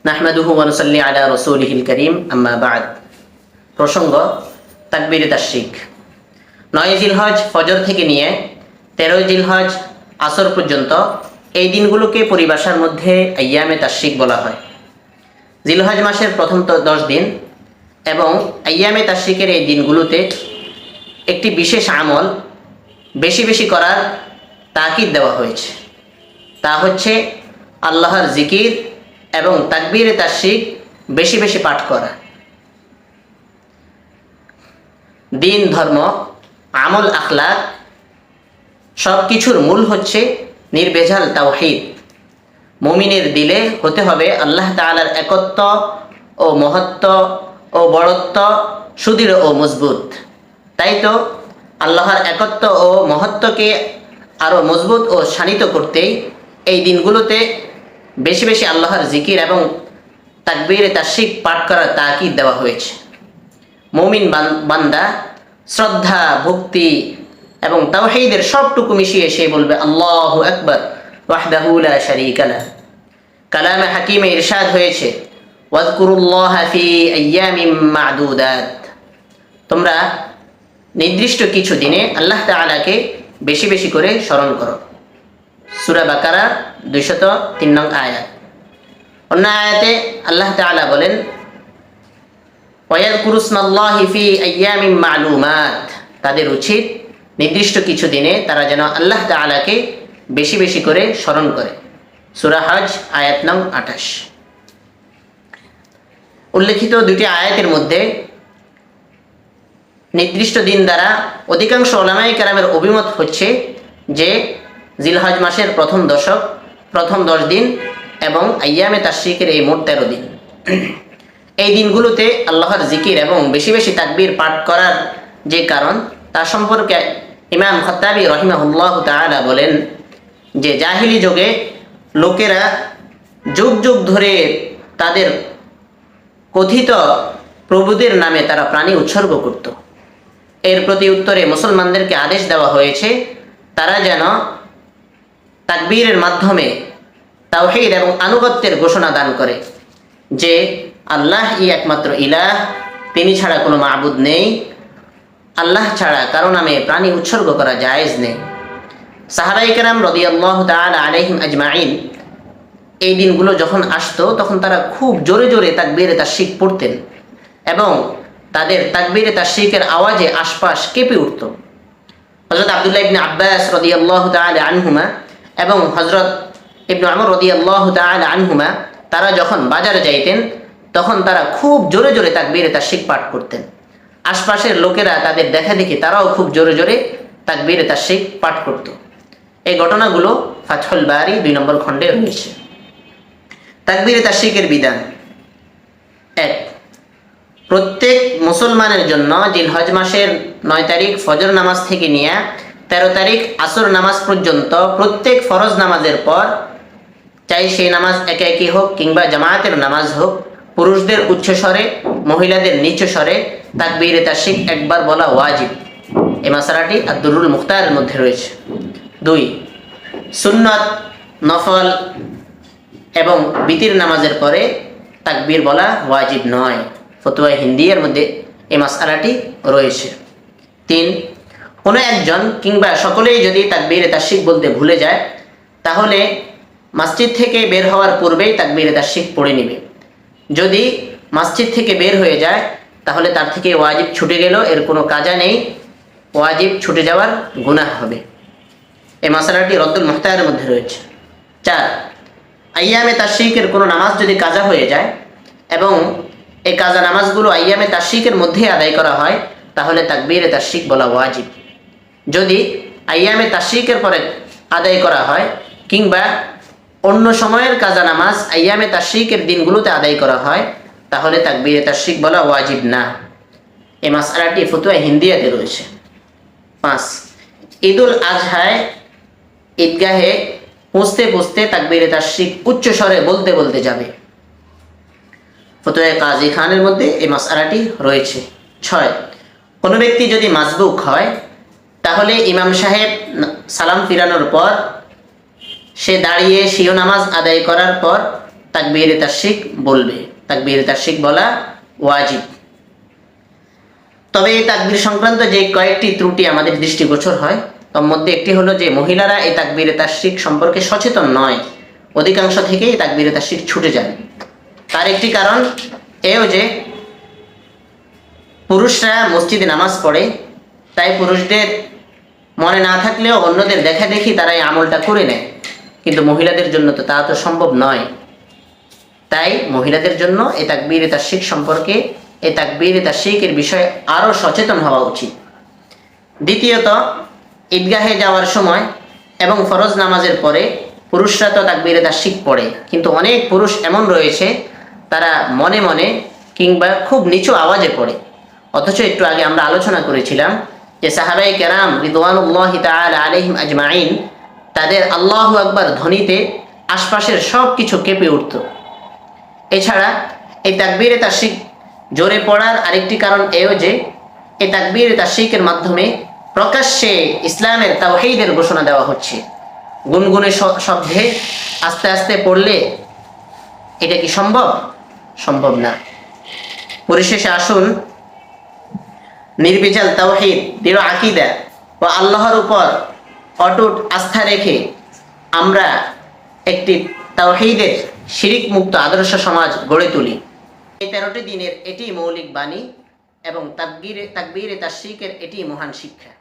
নাহমাদুহু ওয়া নুসাল্লি আলা রাসূলিহিল কারীম আম্মা বা'দ। প্রসঙ্গ তাকবীরে তাশরিক। 9 জিলহজ ফজর থেকে নিয়ে 13 জিলহজ আসর পর্যন্ত এই দিনগুলোকে পরিভাষার মধ্যে আইয়ামে তাশরিক বলা হয়। জিলহজ মাসের প্রথম 10 দিন এবং আইয়ামে তাশরিকের এই দিনগুলোতে একটি বিশেষ আমল বেশি বেশি করার তাকিদ দেওয়া হয়েছে। তা হচ্ছে আল্লাহর জিকির এবং তাকবীরে তাশরিক বেশি বেশি পাঠ করা। দিন, ধর্ম, আমল, আখলাক সব কিছুর মূল হচ্ছে নির্ভেজাল তাওহীদ। মুমিনের দিলে হতে হবে আল্লাহ তাআলার একত্ব ও মহত্ব ও বড়ত্ব সুদৃঢ় ও মজবুত। তাই তো আল্লাহর একত্ব ও মহত্বকে আরও মজবুত ও শানিত করতেই এই দিনগুলোতে বেশি বেশি আল্লাহর জিকির এবং তাকবীরে তাশরিক পাঠ করার তাকিদ দেওয়া হয়েছে। মুমিন বান্দা শ্রদ্ধা, ভক্তি এবং তাওহীদের সবটুকু মিশিয়ে সে বলবে আল্লাহু আকবার ওয়াহদাহু লা শারীকা লাহ। কালামে হাকিমে ইরশাদ হয়েছে ওয়াযকুরুল্লাহা ফি আইয়ামিম মা'দুদাত। তোমরা নির্দিষ্ট কিছু দিনে আল্লাহ তাআলাকে বেশি বেশি করে স্মরণ করো। সূরা বাকারা 203 নং আয়াত। অন্য আয়াতে আল্লাহ তাআলা বলেন ওয়াযকুরু ইসমাল্লাহি ফি আইয়ামিম মা'লুমাত। তাদের উচিত নির্দিষ্ট কিছু দিনে তারা যেন আল্লাহ তাআলাকে বেশি বেশি করে স্মরণ করে। সূরা হজ আয়াত নং 28। উল্লেখিত দুটি আয়াতের মধ্যে নির্দিষ্ট দিন দ্বারা অধিকাংশ উলামায়ে কেরামের অভিমত হচ্ছে যে জিলহজ মাসের প্রথম 10 দিন এবং আইয়ামে তাশরিকের এই মোট 13 দিন। এই দিনগুলোতে আল্লাহর জিকির এবং বেশি বেশি তাকবীর পাঠ করার যে কারণ তা সম্পর্কে ইমাম খাত্তাবী রাহিমাহুল্লাহ তাআলা বলেন যে জাহিলি যুগে লোকেরা যুগ যুগ ধরে তাদের কথিত প্রভুদের নামে তারা প্রাণী উৎসর্গ করত। এর প্রতি উত্তরে মুসলমানদেরকে আদেশ দেওয়া হয়েছে তারা যেন তাকবীরের মাধ্যমে তাওহীদ এবং আনুগত্যের ঘোষণা দান করে যে আল্লাহই একমাত্র ইলাহ, তিনি ছাড়া কোনো মাবুদ নেই, আল্লাহ ছাড়া কারো নামে প্রাণী উৎসর্গ করা জায়েজ নেই। সাহাবায়ে কেরাম রাদিয়াল্লাহু তাআলা আলাইহিম আজমাইন এই দিনগুলো যখন আসতো তখন তারা খুব জোরে জোরে তাকবীরে তাশরিক পড়তেন এবং তাদের তাকবীরে তাশরিকের আওয়াজে আশপাশ কেঁপে উঠত। হযরত আব্দুল্লাহ ইবনে আব্বাস রাদিয়াল্লাহু তাআলা আনহুমা এবং হযরত ইবনে ওমর রাদিয়াল্লাহু তাআলা আনহুমা তারা যখন বাজারে যাইতেন তখন তারা খুব জোরে জোরে তাকবীরে তাশরিক পাঠ করতেন। আশপাশের লোকেরা তাদের দেখা দেখি তারাও খুব জোরে জোরে তাকবীরে তাশরিক পাঠ করত। এই ঘটনাগুলো ফাতহুল বারী 2 নম্বর খণ্ডে রয়েছে। তাকবীরে তাশরিকের বিধান। 1. প্রত্যেক মুসলমানের জন্য জিলহজ মাসের 9 তারিখ ফজর নামাজ থেকে নিয়ে 13 তারিখ আসর নামাজ পর্যন্ত প্রত্যেক ফরজ নামাজের পর, চাই সেই নামাজ একা একই হোক কিংবা জামায়াতের নামাজ হোক, পুরুষদের উচ্চ স্বরে মহিলাদের নিচু স্বরে তাকবীরে তাশরিক একবার বলা ওয়াজিব। এই মাসালাটি আদ-দুরুল মুখতারের মধ্যে রয়েছে। 2. সুন্নত, নফল এবং বিতির নামাজের পরে তাকবীর বলা ওয়াজিব নয়। ফতোয়া হিন্দিয়ার মধ্যে এই মাসআলাটি রয়েছে। 3. কোনো একজন কিংবা সকলেই যদি তাকবীরে তাশরিক বলতে ভুলে যায় তাহলে মসজিদ থেকে বের হওয়ার পূর্বেই তাকবীরে তাশরিক পড়ে নেবে। যদি মসজিদ থেকে বের হয়ে যায় তাহলে তার থেকে ওয়াজিব ছুটে গেল, এর কোনো কাজা নেই, ওয়াজিব ছুটে যাওয়ার গুনাহ হবে। এই মাসআলাটি রদ্দুল মুখতারের মধ্যে রয়েছে। 4. আইয়ামে তাশরিকের কোনো নামাজ যদি কাজা হয়ে যায় এবং এই কাজা নামাজগুলো আইয়ামে তাশরিকের মধ্যে আদায় করা হয় তাহলে তাকবীরে তাশরিক বলা ওয়াজিব। যদি আইয়ামে তাশরিকের পরে আদায় করা হয় কিংবা অন্য সময়ের কাজা নামাজ আইয়ামে তাশরিকের দিনগুলোতে আদায় করা হয় তাহলে তাকবীরে তাশরিক বলা ওয়াজিব না। এই মাসআলাটি ফতোয়া হিন্দিয়াতে রয়েছে। 5. ঈদুল আজহায় ঈদগাহে পৌঁছতে পৌঁছতে তাকবীরে তাশরিক উচ্চ স্বরে বলতে বলতে যাবে। ফতোয়া কাজী খানের মধ্যে এই মাসআলাটি রয়েছে। 6. কোনো ব্যক্তি যদি মাসবুক হয় তাহলে ইমাম সাহেব সালাম ফিরানোর পর সে দাঁড়িয়ে শিও নামাজ আদায় করার পর তাকবীরে তাশরিক বলবে। তাকবীর তাশরিক বলা ওয়াজিব। তবে এই তাকবীর সংক্রান্ত যে কয়েকটি ত্রুটি আমাদের দৃষ্টিগোচর হয়, তার মধ্যে একটি হলো যে মহিলারা এই তাকবীর তাশরিক সম্পর্কে সচেতন নয়, অধিকাংশ থেকেই তাকবীর তাশরিক ছুটে যায়। তার একটি কারণ এও যে পুরুষরা মসজিদে নামাজ পড়ে, তাই পুরুষদের মনে না থাকলেও অন্যদের দেখা দেখি তারা এই আমলটা করে নেয়, কিন্তু মহিলাদের জন্য তো তা তো সম্ভব নয়। তাই মহিলাদের জন্য এই তাকবীর তাশরিক সম্পর্কে, এই তাকবীর তাশরিকের বিষয়ে আরও সচেতন হওয়া উচিত। দ্বিতীয়ত, ঈদগাহে যাওয়ার সময় এবং ফরজ নামাজের পরে পুরুষরা তো তাকবীর তাশরিক পড়ে, কিন্তু অনেক পুরুষ এমন রয়েছে তারা মনে মনে কিংবা খুব নিচু আওয়াজে পড়ে। অথচ একটু আগে আমরা আলোচনা করেছিলাম যে সাহাবায়ে কেরাম রিদওয়ানুল্লাহি তাআলা আলাইহিম আজমাইন তাদের আল্লাহু আকবার ধ্বনিতে আশপাশের সব কিছু কেঁপে উঠত। এছাড়া এই তাকবীরে তাশরিক জোরে পড়ার আরেকটি কারণ এও যে এই তাকবীরে তাশরিকের মাধ্যমে প্রকাশ্যে ইসলামের তাওহীদের ঘোষণা দেওয়া হচ্ছে। গুনগুনে শব্দে আস্তে আস্তে পড়লে এটা কি সম্ভব? সম্ভব না। পরিশেষে আসুন নির্বিচাল তাওহীদ, দৃঢ় আকীদা ও আল্লাহর উপর অটুট আস্থা রেখে আমরা একটি তাওহীদের শিরিক মুক্ত আদর্শ সমাজ গড়ে তুলি। এই 13টি দিনের এটি মৌলিক বাণী এবং তাকবীরে তাশরিকের এটি মহান শিক্ষা।